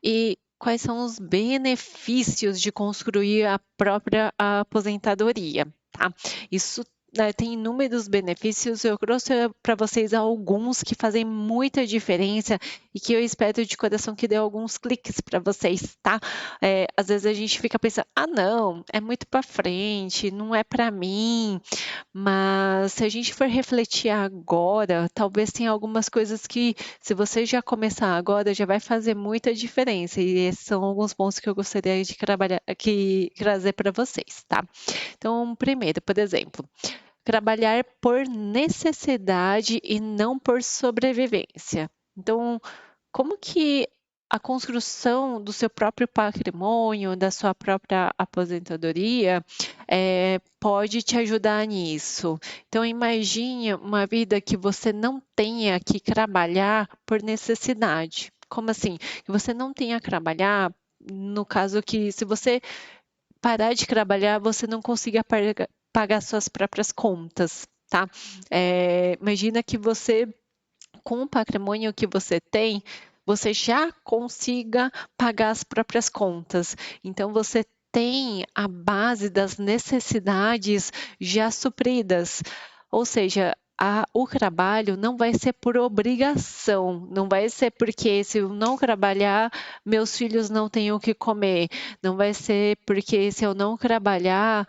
e quais são os benefícios de construir a própria aposentadoria, tá? Isso, né, tem inúmeros benefícios, eu trouxe para vocês alguns que fazem muita diferença e que eu espero de coração que dê alguns cliques para vocês, tá? Às vezes a gente fica pensando: "Ah não, é muito para frente, não é para mim", mas se a gente for refletir agora, talvez tenha algumas coisas que, se você já começar agora, já vai fazer muita diferença, e esses são alguns pontos que eu gostaria de trazer para vocês, tá? Então, primeiro, por exemplo, trabalhar por necessidade e não por sobrevivência. Então, como que a construção do seu próprio patrimônio, da sua própria aposentadoria, pode te ajudar nisso? Então, imagine uma vida que você não tenha que trabalhar por necessidade. Como assim? Que você não tenha que trabalhar, no caso que, se você parar de trabalhar, você não consiga pagar suas próprias contas, tá? Imagina que você, com o patrimônio que você tem, você já consiga pagar as próprias contas. Então, você tem a base das necessidades já supridas. Ou seja, o trabalho não vai ser por obrigação, não vai ser porque, se eu não trabalhar, meus filhos não têm o que comer, não vai ser porque, se eu não trabalhar,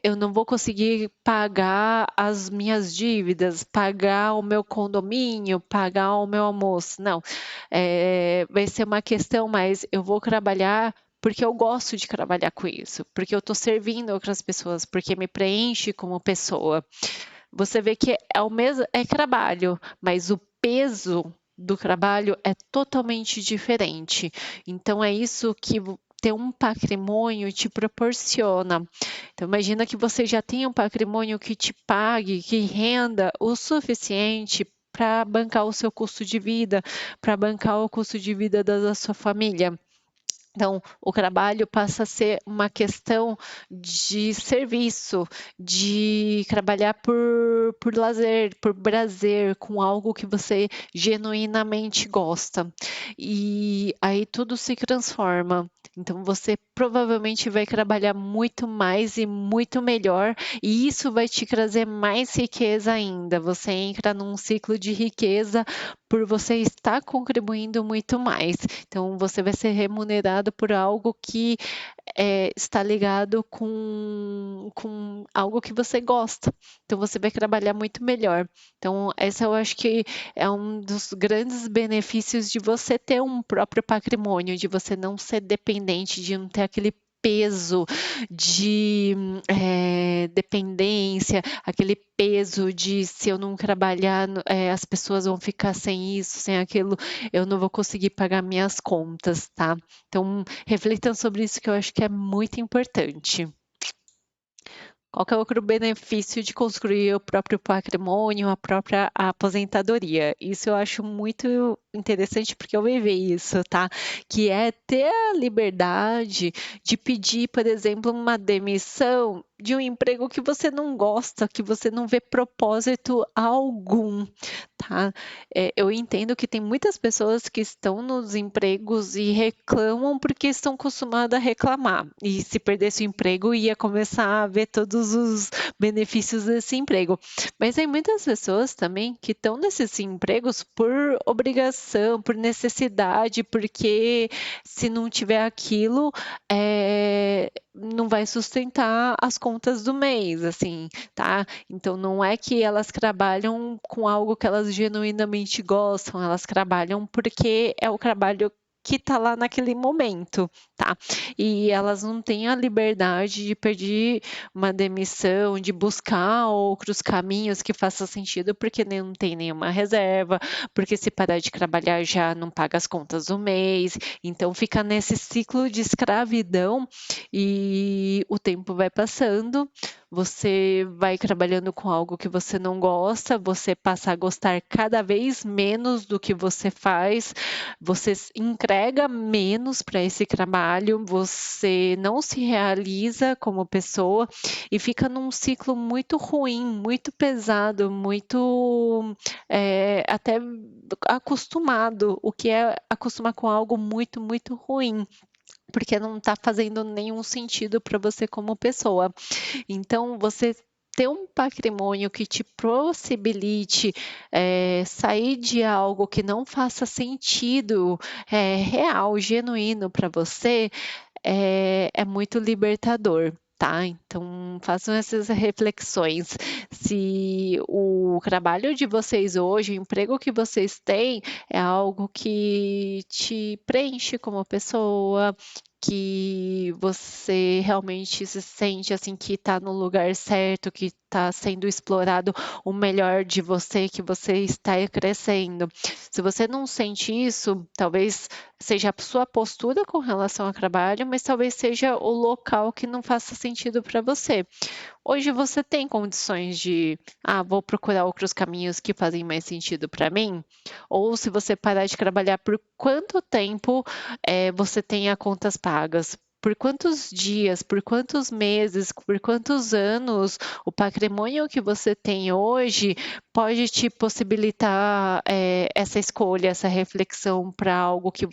eu não vou conseguir pagar as minhas dívidas, pagar o meu condomínio, pagar o meu almoço. Não, vai ser uma questão mais: eu vou trabalhar porque eu gosto de trabalhar com isso, porque eu estou servindo outras pessoas, porque me preenche como pessoa. Você vê que é trabalho, mas o peso do trabalho é totalmente diferente. Então, é isso que ter um patrimônio te proporciona. Então, imagina que você já tenha um patrimônio que te pague, que renda o suficiente para bancar o seu custo de vida, para bancar o custo de vida da sua família. Então, o trabalho passa a ser uma questão de serviço, de trabalhar por lazer, por prazer, com algo que você genuinamente gosta. E aí tudo se transforma. Então, você provavelmente vai trabalhar muito mais e muito melhor, e isso vai te trazer mais riqueza ainda. Você entra num ciclo de riqueza por você estar contribuindo muito mais. Então, você vai ser remunerado por algo que está ligado com algo que você gosta. Então, você vai trabalhar muito melhor. Então, essa eu acho que é um dos grandes benefícios de você ter um próprio patrimônio, de você não ser dependente, de não ter aquele peso de dependência, aquele peso de, se eu não trabalhar, as pessoas vão ficar sem isso, sem aquilo, eu não vou conseguir pagar minhas contas, tá? Então, reflitam sobre isso, que eu acho que é muito importante. Qual que é o outro benefício de construir o próprio patrimônio, a própria aposentadoria? Isso eu acho muito interessante, porque eu vivi isso, tá? Que é ter a liberdade de pedir, por exemplo, uma demissão de um emprego que você não gosta, que você não vê propósito algum, tá? Eu entendo que tem muitas pessoas que estão nos empregos e reclamam porque estão acostumadas a reclamar. E se perdesse o emprego, ia começar a ver todos os benefícios desse emprego. Mas tem muitas pessoas também que estão nesses empregos por obrigação, por necessidade, porque, se não tiver aquilo, não vai sustentar as contas do mês, assim, tá? Então, não é que elas trabalham com algo que elas genuinamente gostam, elas trabalham porque é o trabalho que está lá naquele momento, tá? E elas não têm a liberdade de pedir uma demissão, de buscar outros caminhos que façam sentido, porque não tem nenhuma reserva, porque, se parar de trabalhar, já não paga as contas do mês. Então, fica nesse ciclo de escravidão, e o tempo vai passando, você vai trabalhando com algo que você não gosta, você passa a gostar cada vez menos do que você faz, você entrega menos para esse trabalho, você não se realiza como pessoa e fica num ciclo muito ruim, muito pesado, muito até acostumado, o que é acostumar com algo muito, muito ruim, porque não está fazendo nenhum sentido para você como pessoa. Então, você ter um patrimônio que te possibilite sair de algo que não faça sentido real, genuíno para você, é muito libertador. Tá? Então, façam essas reflexões. Se o trabalho de vocês hoje, o emprego que vocês têm, é algo que te preenche como pessoa, que você realmente se sente assim que está no lugar certo, que está sendo explorado o melhor de você, que você está crescendo. Se você não sente isso, talvez seja a sua postura com relação ao trabalho, mas talvez seja o local que não faça sentido para você. Hoje você tem condições de, vou procurar outros caminhos que fazem mais sentido para mim? Ou se você parar de trabalhar, por quanto tempo você tenha contas pagas? Por quantos dias, por quantos meses, por quantos anos o patrimônio que você tem hoje pode te possibilitar essa escolha, essa reflexão para algo que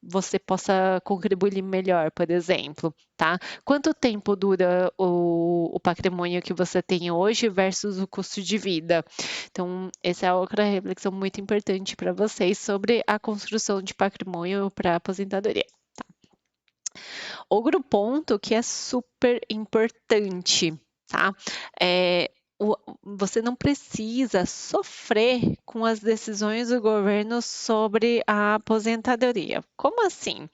você possa contribuir melhor, por exemplo, tá? Quanto tempo dura o patrimônio que você tem hoje versus o custo de vida? Então, essa é outra reflexão muito importante para vocês sobre a construção de patrimônio para a aposentadoria. Outro ponto que é super importante, tá? Você não precisa sofrer com as decisões do governo sobre a aposentadoria. Como assim?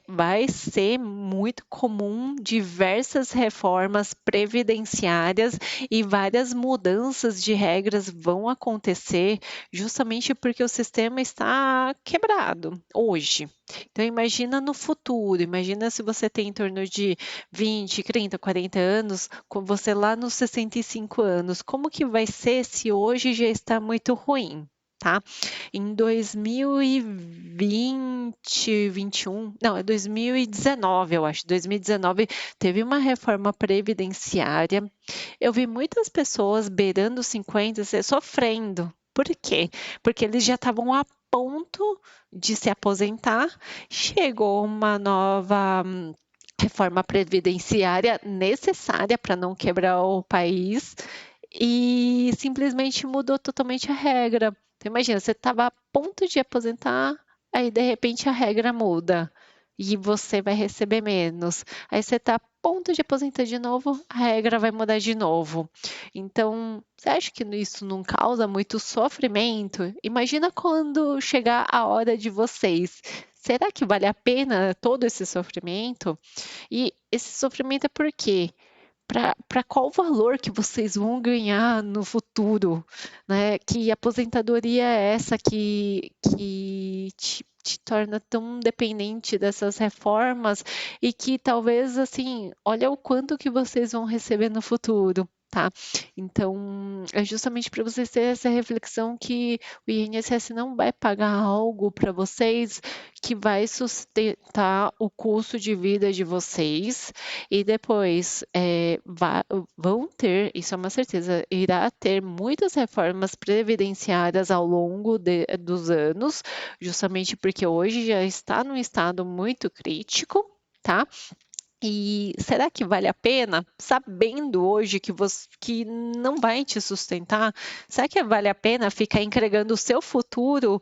Vai ser muito comum diversas reformas previdenciárias e várias mudanças de regras vão acontecer justamente porque o sistema está quebrado hoje. Então imagina no futuro, imagina se você tem em torno de 20, 30, 40 anos, com você lá nos 65 anos, como que vai ser se hoje já está muito ruim? Tá? Em 2020, 21, não, é 2019, eu acho. 2019 teve uma reforma previdenciária. Eu vi muitas pessoas beirando 50 sofrendo. Por quê? Porque eles já estavam a ponto de se aposentar. Chegou uma nova reforma previdenciária necessária para não quebrar o país e simplesmente mudou totalmente a regra. Então, imagina, você estava a ponto de aposentar, aí de repente a regra muda e você vai receber menos. Aí você está a ponto de aposentar de novo, a regra vai mudar de novo. Então, você acha que isso não causa muito sofrimento? Imagina quando chegar a hora de vocês. Será que vale a pena todo esse sofrimento? E esse sofrimento é por quê? Para qual valor que vocês vão ganhar no futuro, né? Que aposentadoria é essa que te torna tão dependente dessas reformas e que talvez, assim, olha o quanto que vocês vão receber no futuro, tá? Então, é justamente para vocês terem essa reflexão que o INSS não vai pagar algo para vocês que vai sustentar o custo de vida de vocês e depois vão ter, isso é uma certeza, irá ter muitas reformas previdenciárias ao longo dos anos, justamente porque hoje já está num estado muito crítico, tá? E será que vale a pena, sabendo hoje que não vai te sustentar? Será que vale a pena ficar entregando o seu futuro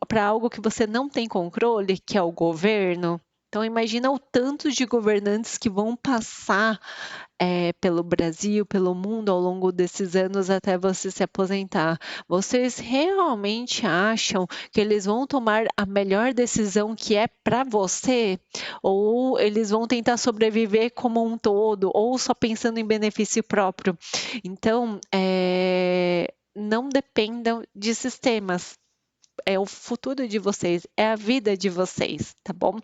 para algo que você não tem controle, que é o governo? Então imagina o tanto de governantes que vão passar pelo Brasil, pelo mundo ao longo desses anos até você se aposentar. Vocês realmente acham que eles vão tomar a melhor decisão que é para você? Ou eles vão tentar sobreviver como um todo, ou só pensando em benefício próprio? Então, não dependam de sistemas. é o futuro de vocês, é a vida de vocês, tá bom?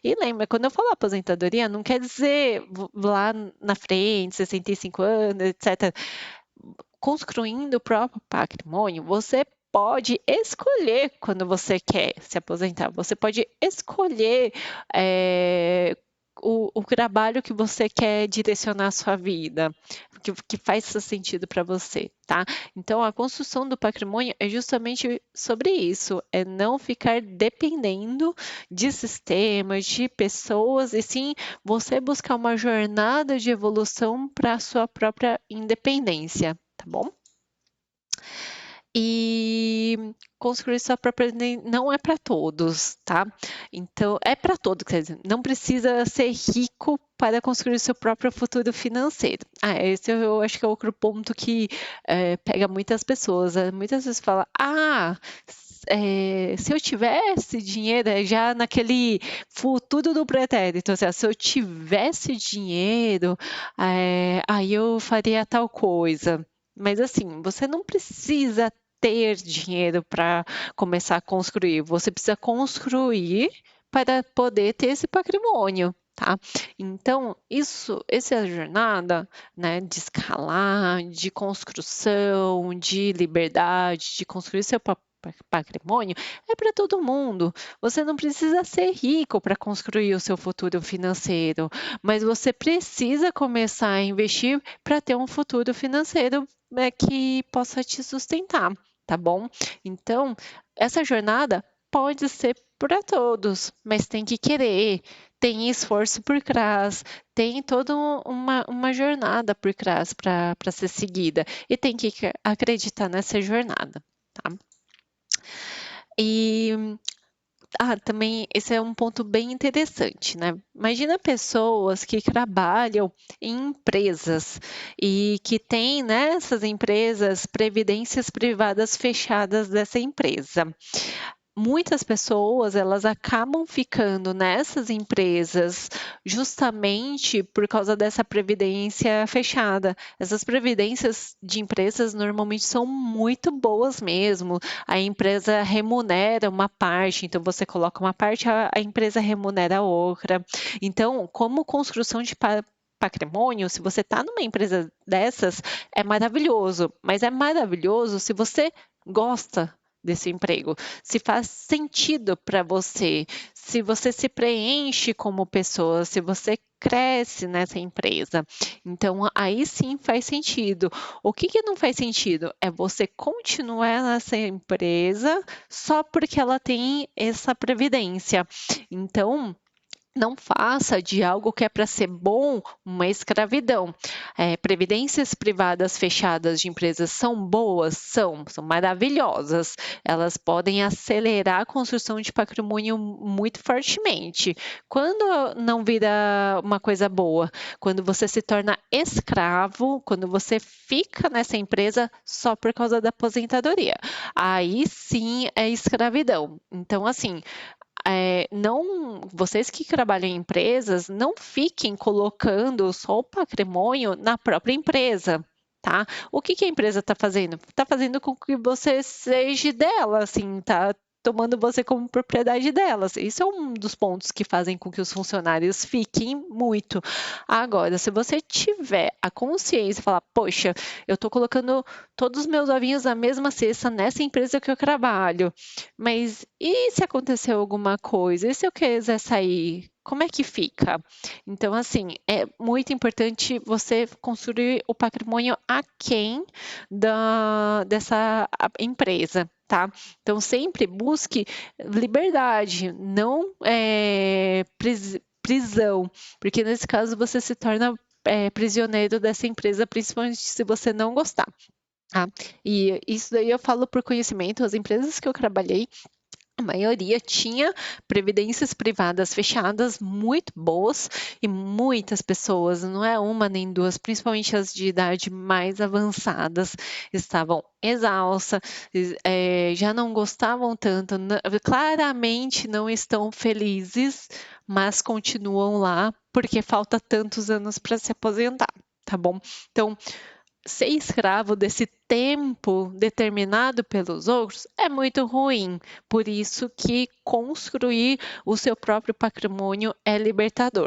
E lembra, quando eu falo aposentadoria, não quer dizer lá na frente, 65 anos, etc. Construindo o próprio patrimônio, você pode escolher quando você quer se aposentar. Você pode escolher o trabalho que você quer direcionar a sua vida, que faz sentido para você, tá? Então, a construção do patrimônio é justamente sobre isso, é não ficar dependendo de sistemas, de pessoas, e sim você buscar uma jornada de evolução para a sua própria independência, tá bom? E construir sua própria não é para todos, tá? Então, é para todos, quer dizer, não precisa ser rico para construir seu próprio futuro financeiro. Esse eu acho que é outro ponto que pega muitas pessoas. Muitas vezes fala, se eu tivesse dinheiro, já naquele futuro do pretérito, ou seja, se eu tivesse dinheiro, aí eu faria tal coisa. Mas assim, você não precisa ter dinheiro para começar a construir, você precisa construir para poder ter esse patrimônio, tá? Então, essa é a jornada, né, de escalar, de construção, de liberdade, de construir seu patrimônio, é para todo mundo. Você não precisa ser rico para construir o seu futuro financeiro, mas você precisa começar a investir para ter um futuro financeiro que possa te sustentar, tá bom? Então, essa jornada pode ser para todos, mas tem que querer, tem esforço por trás, tem toda uma jornada por trás para ser seguida e tem que acreditar nessa jornada, tá? E também esse é um ponto bem interessante, né? Imagina pessoas que trabalham em empresas e que têm nessas empresas previdências privadas fechadas dessa empresa. Muitas pessoas, elas acabam ficando nessas empresas justamente por causa dessa previdência fechada. Essas previdências de empresas normalmente são muito boas mesmo. A empresa remunera uma parte, então você coloca uma parte, a empresa remunera a outra. Então, como construção de patrimônio, se você está numa empresa dessas, é maravilhoso, mas é maravilhoso se você gosta desse emprego, se faz sentido para você, se você se preenche como pessoa, se você cresce nessa empresa. Então, aí sim faz sentido. O que não faz sentido é você continuar nessa empresa só porque ela tem essa previdência. Então, não faça de algo que é para ser bom uma escravidão. Previdências privadas fechadas de empresas são boas? São maravilhosas. Elas podem acelerar a construção de patrimônio muito fortemente. Quando não vira uma coisa boa? Quando você se torna escravo, quando você fica nessa empresa só por causa da aposentadoria. Aí sim é escravidão. Então, assim, vocês que trabalham em empresas, não fiquem colocando só o patrimônio na própria empresa, tá? O que a empresa está fazendo? Está fazendo com que você seja dela, assim, tá? Tomando você como propriedade delas. Isso é um dos pontos que fazem com que os funcionários fiquem muito. Agora, se você tiver a consciência e falar, poxa, eu estou colocando todos os meus ovinhos na mesma cesta nessa empresa que eu trabalho, mas e se acontecer alguma coisa? E se eu quiser sair? Como é que fica? Então, assim, é muito importante você construir o patrimônio aquém dessa empresa, tá? Então, sempre busque liberdade, não prisão, porque nesse caso você se torna prisioneiro dessa empresa, principalmente se você não gostar. Tá? E isso daí eu falo por conhecimento, as empresas que eu trabalhei, a maioria tinha previdências privadas fechadas muito boas e muitas pessoas, não é uma nem duas, principalmente as de idade mais avançadas, estavam exaustas, já não gostavam tanto, claramente não estão felizes, mas continuam lá porque falta tantos anos para se aposentar, tá bom? Então, ser escravo desse tempo determinado pelos outros é muito ruim. Por isso que construir o seu próprio patrimônio é libertador.